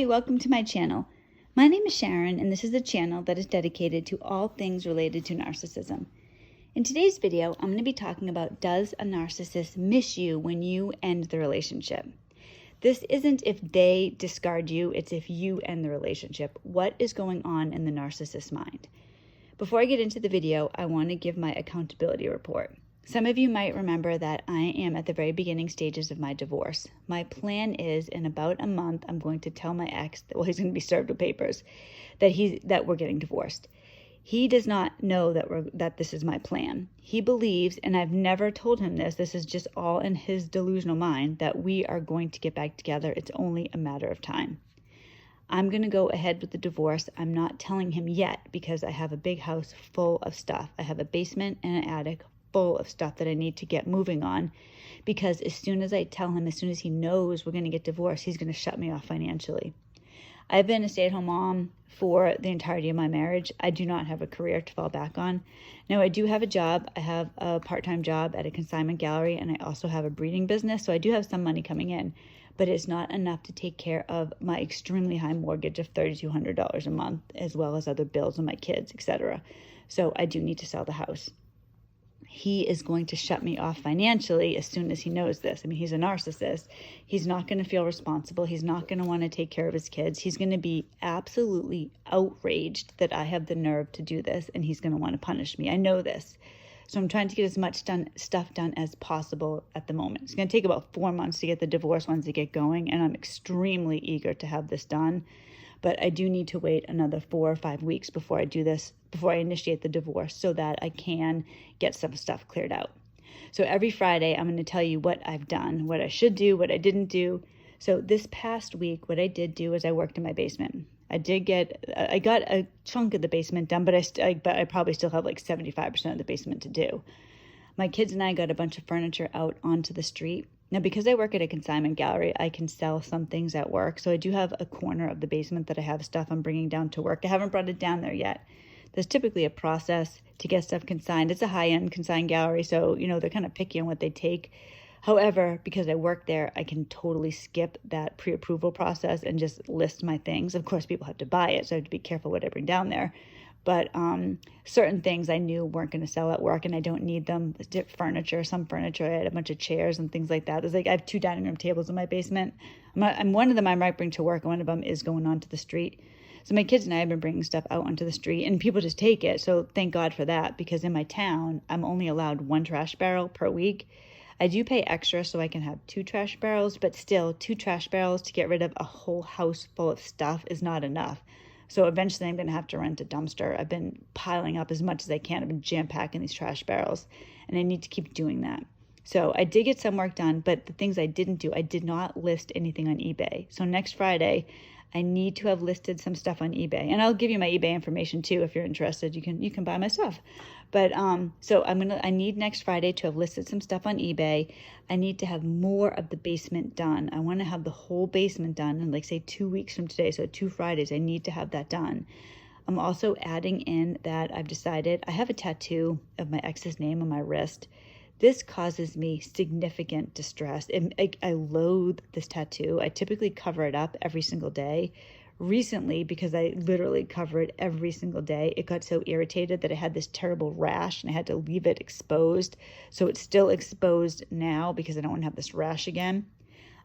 everybody, welcome to my channel. My name is Sharon and this is a channel that is dedicated to all things related to narcissism. In today's video, I'm going to be talking about, does a narcissist miss you when you end the relationship? This isn't if they discard you, it's if you end the relationship. What is going on in the narcissist's mind? Before I get into the video, I want to give my accountability report. Some of you might remember that I am at the very beginning stages of my divorce. My plan is in about a month, I'm going to tell my ex that, well, he's going to be served with papers, that we're getting divorced. He does not know that this is my plan. He believes, and I've never told him this is just all in his delusional mind, that we are going to get back together. It's only a matter of time. I'm going to go ahead with the divorce. I'm not telling him yet because I have a big house full of stuff. I have a basement and an attic full of stuff that I need to get moving on, because as soon as I tell him, as soon as he knows we're going to get divorced, he's going to shut me off financially. I've been a stay-at-home mom for the entirety of my marriage. I do not have a career to fall back on. Now, I do have a job. I have a part-time job at a consignment gallery, and I also have a breeding business, so I do have some money coming in, but it's not enough to take care of my extremely high mortgage of $3,200 a month, as well as other bills and my kids, etc. So I do need to sell the house. He is going to shut me off financially as soon as he knows this. I mean, he's a narcissist. He's not going to feel responsible. He's not going to want to take care of his kids. He's going to be absolutely outraged that I have the nerve to do this, and he's going to want to punish me. I know this. So I'm trying to get as much stuff done as possible at the moment. It's going to take about 4 months to get the divorce once they get going, and I'm extremely eager to have this done. But I do need to wait another 4 or 5 weeks before I do this, before I initiate the divorce, so that I can get some stuff cleared out. So every Friday, I'm going to tell you what I've done, what I should do, what I didn't do. So this past week, what I did do is I worked in my basement. I got a chunk of the basement done, but I probably still have like 75% of the basement to do. My kids and I got a bunch of furniture out onto the street. Now, because I work at a consignment gallery, I can sell some things at work. So I do have a corner of the basement that I have stuff I'm bringing down to work. I haven't brought it down there yet. There's typically a process to get stuff consigned. It's a high-end consigned gallery, so, they're kind of picky on what they take. However, because I work there, I can totally skip that pre-approval process and just list my things. Of course, people have to buy it, so I have to be careful what I bring down there. But certain things I knew weren't going to sell at work, and I don't need them. Furniture, some furniture. I had a bunch of chairs and things like that. I have 2 dining room tables in my basement. One of them I might bring to work, and one of them is going onto the street. So my kids and I have been bringing stuff out onto the street, and people just take it. So thank God for that, because in my town, I'm only allowed 1 trash barrel per week. I do pay extra so I can have 2 trash barrels, but still 2 trash barrels to get rid of a whole house full of stuff is not enough. So eventually I'm going to have to rent a dumpster. I've been piling up as much as I can. I've been jam-packing these trash barrels, and I need to keep doing that. So I did get some work done, but the things I didn't do, I did not list anything on eBay. So next Friday, I need to have listed some stuff on eBay, and I'll give you my eBay information too if you're interested. You can buy my stuff. But so I need next Friday to have listed some stuff on eBay. I need to have more of the basement done. I want to have the whole basement done in, like, say 2 weeks from today. So 2 Fridays, I need to have that done. I'm also adding in that I've decided I have a tattoo of my ex's name on my wrist. This causes me significant distress. I loathe this tattoo. I typically cover it up every single day. Recently, because I literally cover it every single day, it got so irritated that I had this terrible rash, and I had to leave it exposed. So it's still exposed now because I don't want to have this rash again.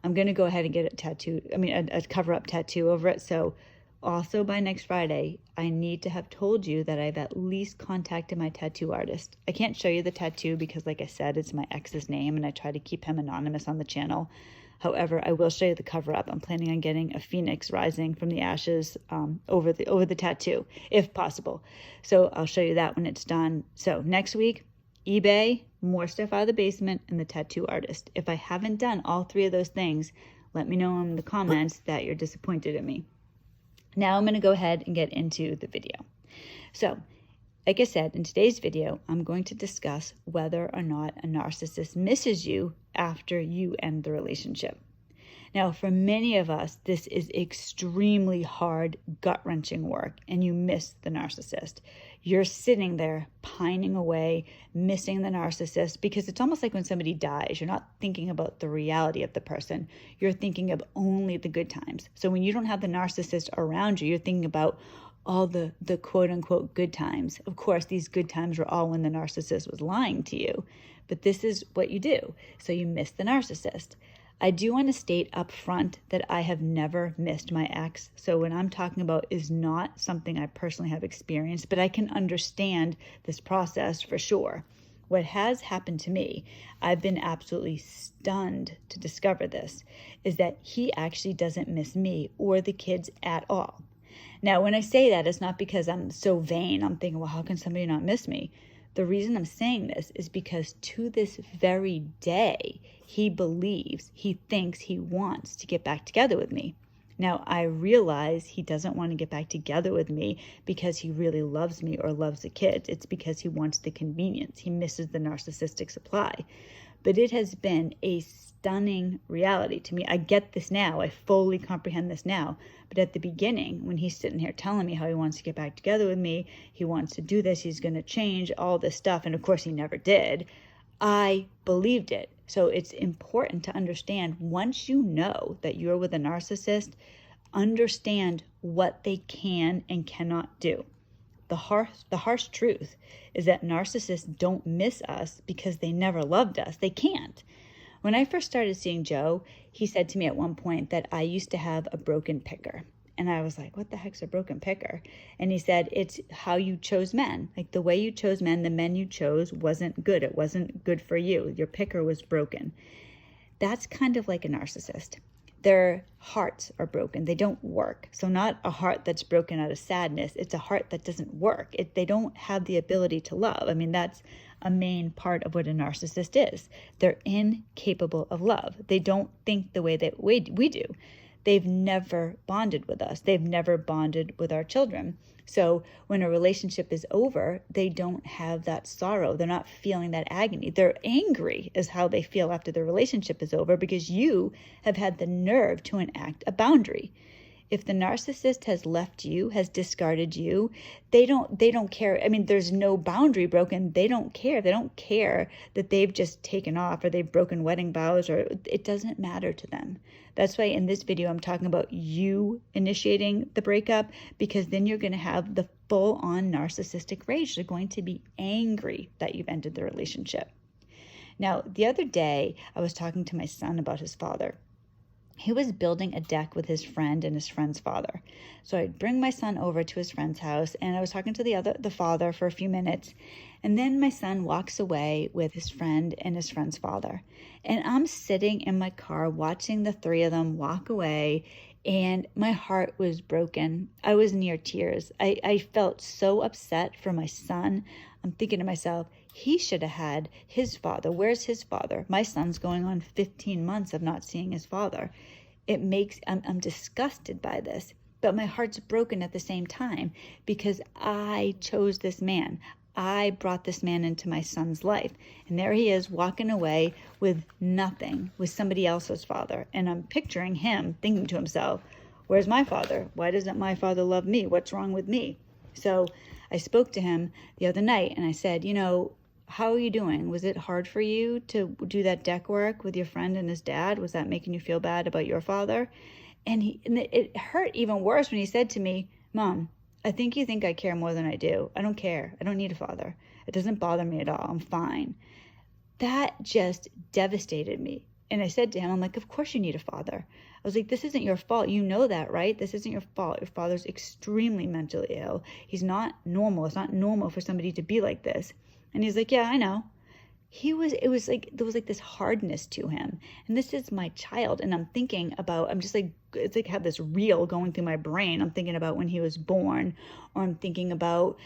I'm going to go ahead and get a cover-up tattoo over it. So also by next Friday, I need to have told you that I've at least contacted my tattoo artist. I can't show you the tattoo because, like I said, it's my ex's name, and I try to keep him anonymous on the channel. However, I will show you the cover-up. I'm planning on getting a phoenix rising from the ashes over the tattoo, if possible. So I'll show you that when it's done. So next week, eBay, more stuff out of the basement, and the tattoo artist. If I haven't done all 3 of those things, let me know in the comments that you're disappointed in me. Now I'm going to go ahead and get into the video. So, like I said, in today's video, I'm going to discuss whether or not a narcissist misses you after you end the relationship. Now, for many of us, this is extremely hard, gut-wrenching work, and you miss the narcissist. You're sitting there pining away, missing the narcissist, because it's almost like when somebody dies, you're not thinking about the reality of the person. You're thinking of only the good times. So when you don't have the narcissist around you, you're thinking about all the quote unquote good times. Of course, these good times were all when the narcissist was lying to you, but this is what you do. So you miss the narcissist. I do want to state up front that I have never missed my ex. So what I'm talking about is not something I personally have experienced, but I can understand this process for sure. What has happened to me, I've been absolutely stunned to discover this, is that he actually doesn't miss me or the kids at all. Now, when I say that, it's not because I'm so vain. I'm thinking, well, how can somebody not miss me? The reason I'm saying this is because to this very day, he believes, he thinks, he wants to get back together with me. Now, I realize he doesn't want to get back together with me because he really loves me or loves the kids. It's because he wants the convenience. He misses the narcissistic supply. But it has been a stunning reality to me. I get this now. I fully comprehend this now. But at the beginning, when he's sitting here telling me how he wants to get back together with me, he wants to do this, he's going to change, all this stuff, and of course he never did, I believed it. So it's important to understand, once you know that you're with a narcissist, understand what they can and cannot do. The harsh truth is that narcissists don't miss us because they never loved us. They can't. When I first started seeing Joe, he said to me at one point that I used to have a broken picker. And I was like, what the heck's a broken picker? And he said, it's how you chose men. Like the way you chose men, the men you chose wasn't good. It wasn't good for you. Your picker was broken. That's kind of like a narcissist. Their hearts are broken. They don't work. So not a heart that's broken out of sadness. It's a heart that doesn't work. They don't have the ability to love. I mean, that's a main part of what a narcissist is. They're incapable of love. They don't think the way that we do. They've never bonded with us. They've never bonded with our children. So when a relationship is over, they don't have that sorrow. They're not feeling that agony. They're angry is how they feel after the relationship is over, because you have had the nerve to enact a boundary. If the narcissist has left you, has discarded you, they don't care. I mean, there's no boundary broken. They don't care. They don't care that they've just taken off or they've broken wedding vows, or it doesn't matter to them. That's why in this video, I'm talking about you initiating the breakup, because then you're going to have the full-on narcissistic rage. They're going to be angry that you've ended the relationship. Now, the other day, I was talking to my son about his father. He was building a deck with his friend and his friend's father. So I'd bring my son over to his friend's house, and I was talking to the father for a few minutes. And then my son walks away with his friend and his friend's father. And I'm sitting in my car watching the three of them walk away, and my heart was broken. I was near tears. I felt so upset for my son. I'm thinking to myself, he should have had his father. Where's his father? My son's going on 15 months of not seeing his father. I'm disgusted by this, but my heart's broken at the same time, because I chose this man. I brought this man into my son's life, and there he is walking away with nothing, with somebody else's father. And I'm picturing him thinking to himself, where's my father? Why doesn't my father love me? What's wrong with me? So I spoke to him the other night and I said, how are you doing? Was it hard for you to do that deck work with your friend and his dad? Was that making you feel bad about your father? And it hurt even worse when he said to me, Mom, I think you think I care more than I do. I don't care. I don't need a father. It doesn't bother me at all. I'm fine. That just devastated me. And I said to him, I'm like, of course you need a father. I was like, this isn't your fault. You know that, right? This isn't your fault. Your father's extremely mentally ill. He's not normal. It's not normal for somebody to be like this. And he's like, yeah, I know. There was like this hardness to him. And this is my child. And I'm thinking about, it's like I have this reel going through my brain. I'm thinking about when he was born, or I'm thinking about,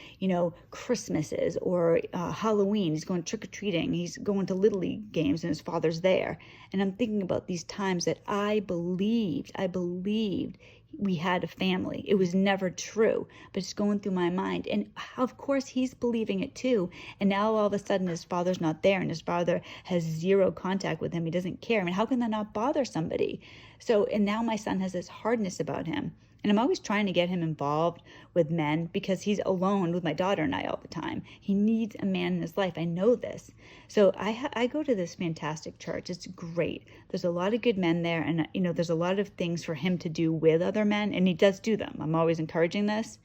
Christmases or Halloween. He's going trick-or-treating. He's going to Little League games and his father's there. And I'm thinking about these times that I believed we had a family. It was never true, but it's going through my mind. And of course, he's believing it too. And now all of a sudden, his father's not there and his father has zero contact with him. He doesn't care. I mean, how can that not bother somebody? So, and now my son has this hardness about him. And I'm always trying to get him involved with men because he's alone with my daughter and I all the time. He needs a man in his life. I know this. So I go to this fantastic church. It's great. There's a lot of good men there. And, there's a lot of things for him to do with other men. And he does do them. I'm always encouraging this.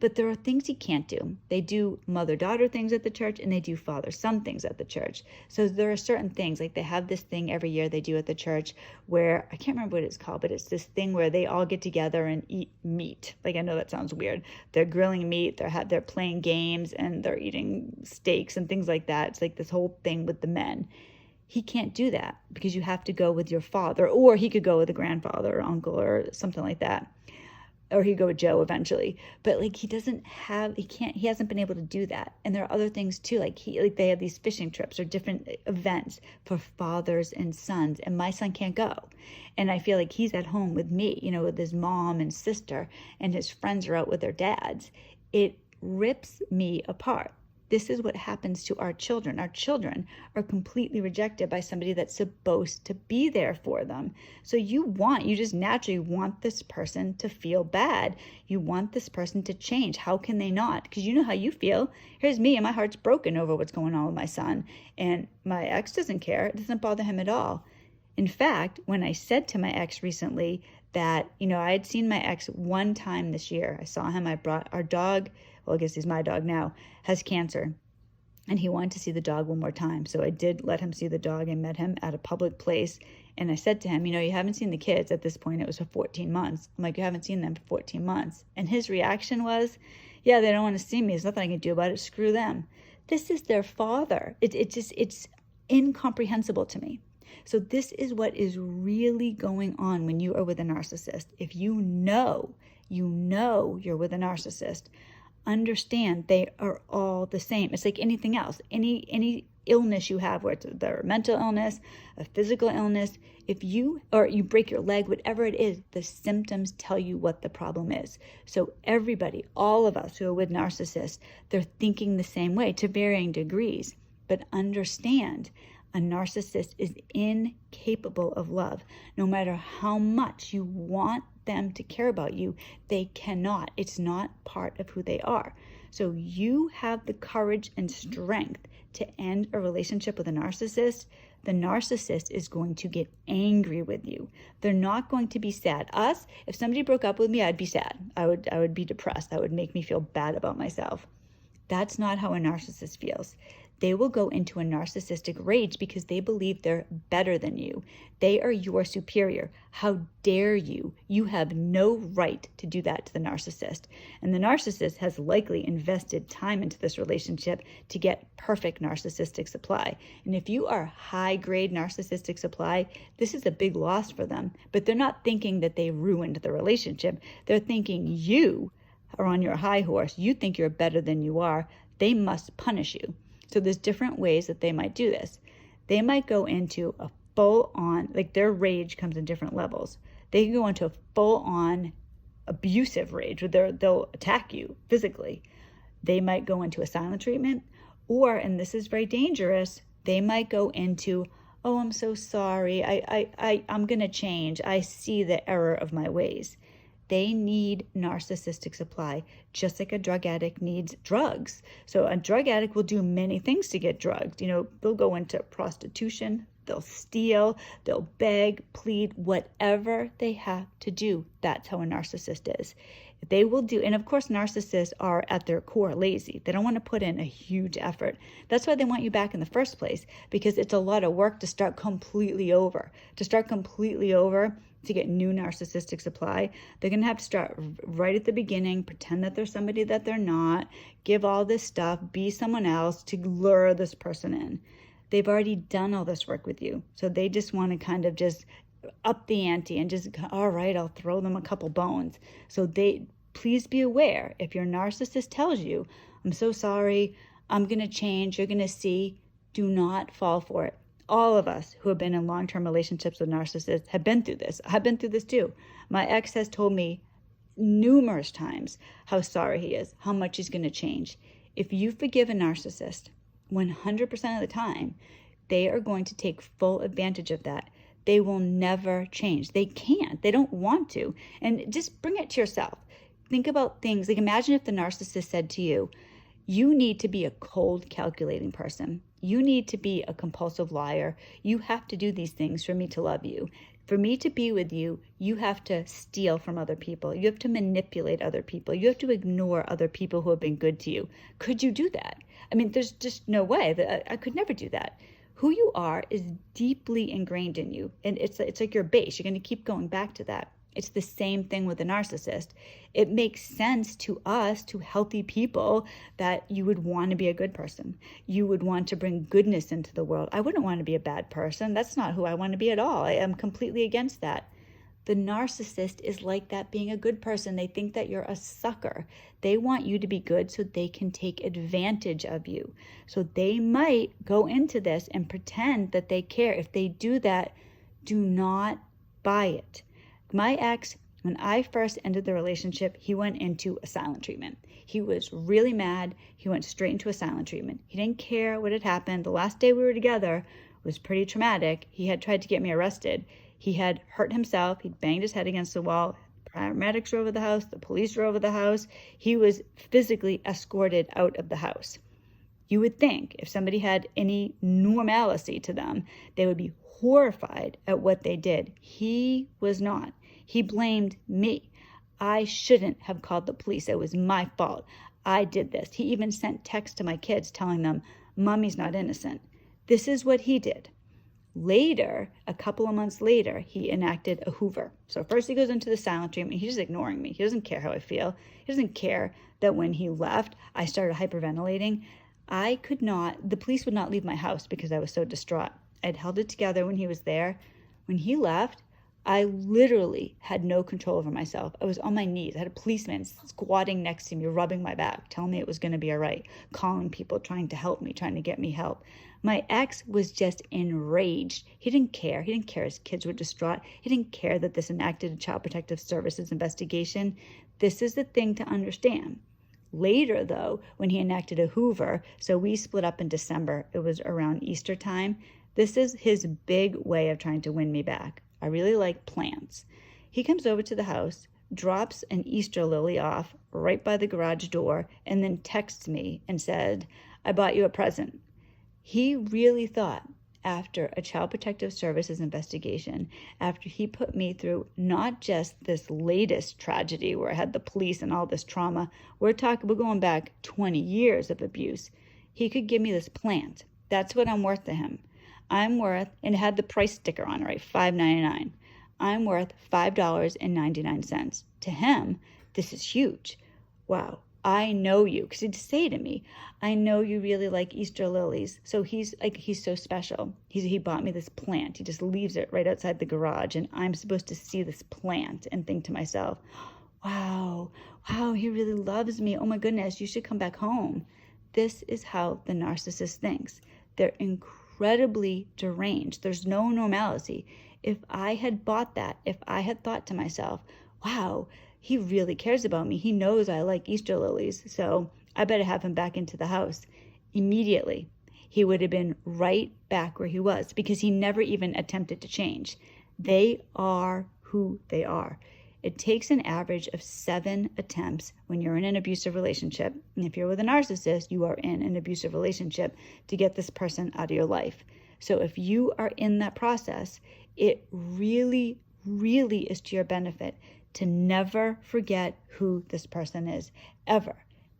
But there are things he can't do. They do mother-daughter things at the church, and they do father-son things at the church. So there are certain things, like they have this thing every year they do at the church where, I can't remember what it's called, but it's this thing where they all get together and eat meat. Like, I know that sounds weird. They're grilling meat, they're playing games, and they're eating steaks and things like that. It's like this whole thing with the men. He can't do that because you have to go with your father, or he could go with a grandfather or uncle or something like that. Or he'd go with Joe eventually, but like he hasn't been able to do that. And there are other things too, like they have these fishing trips or different events for fathers and sons, and my son can't go. And I feel like he's at home with me, with his mom and sister, and his friends are out with their dads. It rips me apart. This is what happens to our children. Our children are completely rejected by somebody that's supposed to be there for them. So you just naturally want this person to feel bad. You want this person to change. How can they not? Because you know how you feel. Here's me and my heart's broken over what's going on with my son. And my ex doesn't care. It doesn't bother him at all. In fact, when I said to my ex recently that, I had seen my ex one time this year. I saw him. I brought our dog. Well, I guess he's my dog now, has cancer. And he wanted to see the dog one more time. So I did let him see the dog. I met him at a public place. And I said to him, you haven't seen the kids. At this point, it was for 14 months. I'm like, you haven't seen them for 14 months. And his reaction was, yeah, they don't want to see me. There's nothing I can do about it. Screw them. This is their father. It's incomprehensible to me. So this is what is really going on when you are with a narcissist. If you know you're with a narcissist, understand they are all the same. It's like anything else. Any illness you have, whether it's a mental illness, a physical illness, if you break your leg, whatever it is, the symptoms tell you what the problem is. So everybody, all of us who are with narcissists, they're thinking the same way to varying degrees. But understand, a narcissist is incapable of love. No matter how much you want them to care about you, they cannot. It's not part of who they are. So you have the courage and strength to end a relationship with a narcissist. The narcissist is going to get angry with you. They're not going to be sad. If somebody broke up with me, I'd be sad. I would be depressed. That would make me feel bad about myself. That's not how a narcissist feels. They will go into a narcissistic rage because they believe they're better than you. They are your superior. How dare you? You have no right to do that to the narcissist. And the narcissist has likely invested time into this relationship to get perfect narcissistic supply. And if you are high-grade narcissistic supply, this is a big loss for them. But they're not thinking that they ruined the relationship. They're thinking you are on your high horse. You think you're better than you are. They must punish you. So there's different ways that they might do this. They might go into a full-on, like their rage comes in different levels. They can go into a full-on abusive rage where they'll attack you physically. They might go into a silent treatment, or, and this is very dangerous, they might go into, oh, I'm so sorry, I'm going to change. I see the error of my ways. They need narcissistic supply, just like a drug addict needs drugs. So a drug addict will do many things to get drugs. They'll go into prostitution, they'll steal, they'll beg, plead, whatever they have to do. That's how a narcissist is. They will do, and of course, narcissists are at their core lazy. They don't want to put in a huge effort. That's why they want you back in the first place, because it's a lot of work to start completely over. To get new narcissistic supply, they're going to have to start right at the beginning, pretend that they're somebody that they're not, give all this stuff, be someone else to lure this person in. They've already done all this work with you. So they just want to kind of just up the ante and just, all right, I'll throw them a couple bones. So please be aware, if your narcissist tells you, I'm so sorry, I'm going to change, you're going to see, do not fall for it. All of us who have been in long-term relationships with narcissists have been through this. I've been through this too. My ex has told me numerous times how sorry he is, how much he's going to change. If you forgive a narcissist 100% of the time, they are going to take full advantage of that. They will never change. They can't. They don't want to. And just bring it to yourself. Think about things like, imagine if the narcissist said to you, you need to be a cold, calculating person. You need to be a compulsive liar. You have to do these things for me to love you. For me to be with you, you have to steal from other people. You have to manipulate other people. You have to ignore other people who have been good to you. Could you do that? I mean, there's just no way that I could never do that. Who you are is deeply ingrained in you, and it's like your base. You're going to keep going back to that. It's the same thing with a narcissist. It makes sense to us, to healthy people, that you would want to be a good person. You would want to bring goodness into the world. I wouldn't want to be a bad person. That's not who I want to be at all. I am completely against that. The narcissist is like that, being a good person. They think that you're a sucker. They want you to be good so they can take advantage of you. So they might go into this and pretend that they care. If they do that, do not buy it. My ex, when I first ended the relationship, he went into a silent treatment. He was really mad. He went straight into a silent treatment. He didn't care what had happened. The last day we were together was pretty traumatic. He had tried to get me arrested. He had hurt himself. He'd banged his head against the wall. Paramedics were over the house. The police were over the house. He was physically escorted out of the house. You would think if somebody had any normalcy to them, they would be horrified at what they did. He was not. He blamed me. I shouldn't have called the police. It was my fault. I did this. He even sent texts to my kids telling them, Mommy's not innocent. This is what he did. Later, a couple of months later, he enacted a hoover. So first he goes into the silent treatment. He's just ignoring me. He doesn't care how I feel. He doesn't care that when he left, I started hyperventilating. The police would not leave my house because I was so distraught. I'd held it together when he was there. When he left, I literally had no control over myself. I was on my knees. I had a policeman squatting next to me, rubbing my back, telling me it was going to be all right, calling people, trying to help me, trying to get me help. My ex was just enraged. He didn't care. He didn't care his kids were distraught. He didn't care that this enacted a Child Protective Services investigation. This is the thing to understand. Later, though, when he enacted a hoover, so we split up in December. It was around Easter time. This is his big way of trying to win me back. I really like plants. He comes over to the house, drops an Easter lily off right by the garage door, and then texts me and said, I bought you a present. He really thought after a Child Protective Services investigation, after he put me through not just this latest tragedy where I had the police and all this trauma, we're going back 20 years of abuse, he could give me this plant. That's what I'm worth to him. I'm worth, and it had the price sticker on it, right, $5.99. I'm worth $5.99. To him, this is huge. Wow, I know you, because he'd say to me, I know you really like Easter lilies. So he's so special. He bought me this plant. He just leaves it right outside the garage, and I'm supposed to see this plant and think to myself, wow, he really loves me. Oh my goodness, you should come back home. This is how the narcissist thinks. They're incredibly deranged. There's no normalcy. If I had bought that, if I had thought to myself, wow, he really cares about me. He knows I like Easter lilies, so I better have him back into the house. Immediately, he would have been right back where he was because he never even attempted to change. They are who they are. It takes an average of 7 attempts when you're in an abusive relationship. And if you're with a narcissist, you are in an abusive relationship to get this person out of your life. So if you are in that process, it really, really is to your benefit to never forget who this person is. Ever,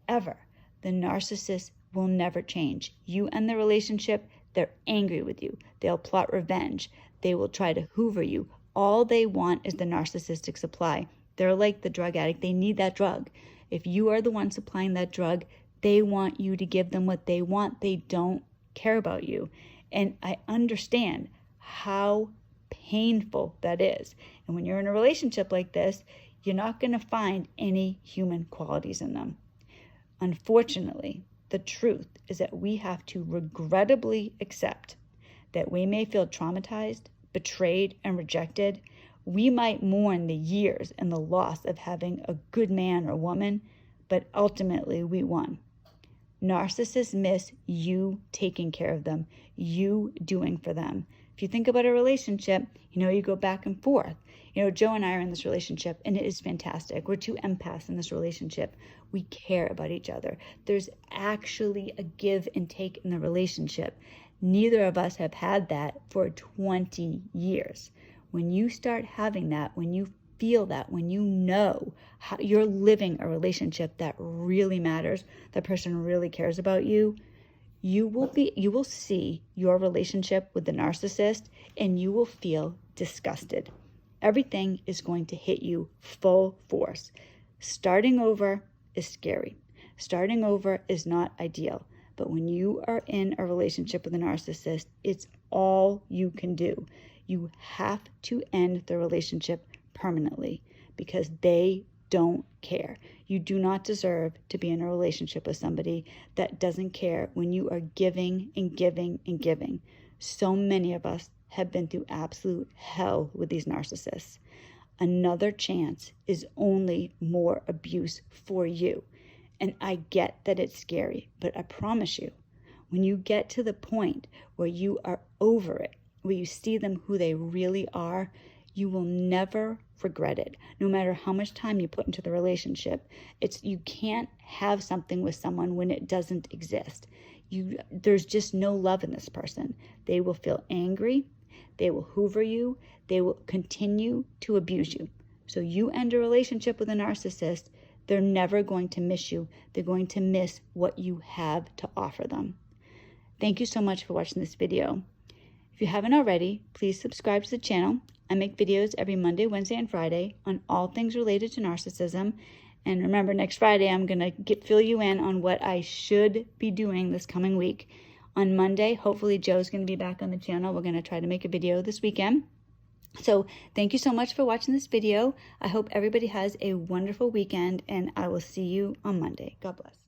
ever. The narcissist will never change. You end the relationship, they're angry with you. They'll plot revenge. They will try to hoover you. All they want is the narcissistic supply. They're like the drug addict. They need that drug. If you are the one supplying that drug, they want you to give them what they want. They don't care about you. And I understand how painful that is. And when you're in a relationship like this, you're not going to find any human qualities in them. Unfortunately, the truth is that we have to regrettably accept that we may feel traumatized, betrayed, and rejected. We might mourn the years and the loss of having a good man or woman, but ultimately we won. Narcissists miss you taking care of them, you doing for them. If you think about a relationship, you go back and forth. Joe and I are in this relationship, and it is fantastic. We're two empaths in this relationship. We care about each other. There's actually a give and take in the relationship. Neither of us have had that for 20 years. When you start having that, when you feel that, when you know how you're living a relationship that really matters, the person really cares about you, you will see your relationship with the narcissist and you will feel disgusted. Everything is going to hit you full force. Starting over is scary. Starting over is not ideal. But when you are in a relationship with a narcissist, it's all you can do. You have to end the relationship permanently because they don't care. You do not deserve to be in a relationship with somebody that doesn't care when you are giving and giving and giving. So many of us have been through absolute hell with these narcissists. Another chance is only more abuse for you. And I get that it's scary, but I promise you, when you get to the point where you are over it, where you see them who they really are, you will never regret it. No matter how much time you put into the relationship, you can't have something with someone when it doesn't exist. There's just no love in this person. They will feel angry. They will hoover you. They will continue to abuse you. So you end a relationship with a narcissist, they're never going to miss you. They're going to miss what you have to offer them. Thank you so much for watching this video. If you haven't already, please subscribe to the channel. I make videos every Monday, Wednesday, and Friday on all things related to narcissism. And remember, next Friday, I'm going to fill you in on what I should be doing this coming week. On Monday, hopefully Joe's going to be back on the channel. We're going to try to make a video this weekend. So thank you so much for watching this video. I hope everybody has a wonderful weekend, and I will see you on Monday. God bless.